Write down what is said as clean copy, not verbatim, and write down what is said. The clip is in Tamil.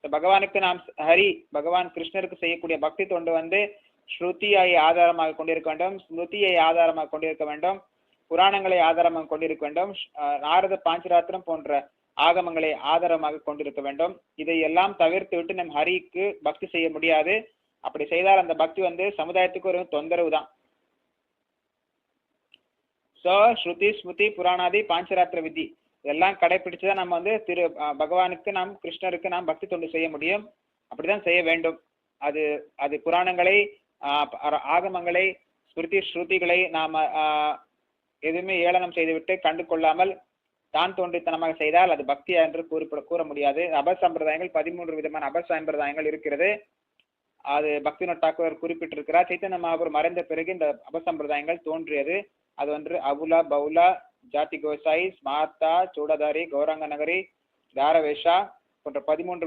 பகவானுக்கு நாம் பகவான் கிருஷ்ணருக்கு செய்யக்கூடிய பக்தி தொண்டு வந்து ஸ்ருதியை ஆதாரமாக கொண்டிருக்க வேண்டும், ஸ்மிருதியை ஆதாரமாக கொண்டிருக்க வேண்டும், புராணங்களை ஆதாரமாக கொண்டிருக்க வேண்டும், நாரத பாஞ்சராத்திரம் போன்ற ஆகமங்களை ஆதாரமாக கொண்டிருக்க வேண்டும். இதையெல்லாம் தவிர்த்து விட்டு நம் ஹரிக்கு பக்தி செய்ய முடியாது. அப்படி செய்தால் அந்த பக்தி வந்து சமுதாயத்துக்கு ஒரு தொந்தரவு தான். ஸோ ஸ்ருதி ஸ்மிருதி புராணாதி பாஞ்சராத்திர விதி இதெல்லாம் கடைபிடிச்சுதான் நம்ம வந்து பகவானுக்கு நாம் கிருஷ்ணருக்கு நாம் பக்தி தொண்டு செய்ய முடியும். அப்படிதான் செய்ய வேண்டும். அது அது புராணங்களை ஆகமங்களை ஸ்ருதிகளை நாம எதுவுமே ஏளனம் செய்துவிட்டு கண்டு கொள்ளாமல் தான் தோன்றித்தனமாக செய்தால் அது பக்தி என்று கூற முடியாது. அபசம்பிரதாயங்கள் 13 விதமான அபசம்பிரதாயங்கள் இருக்கிறது. அது பக்திநாத் தாக்கூர் குறிப்பிட்டிருக்கிறார். சைத்தன்ய மகாபுர் மறைந்த பிறகு இந்த அபசம்பிரதாயங்கள் தோன்றியது. அது ஒன்று அவுலா பவுலா ஜாதி கோசாய் ஸ்மார்த்தா சூடதாரி கௌராங்க நகரி தாரவேஷா போன்ற 13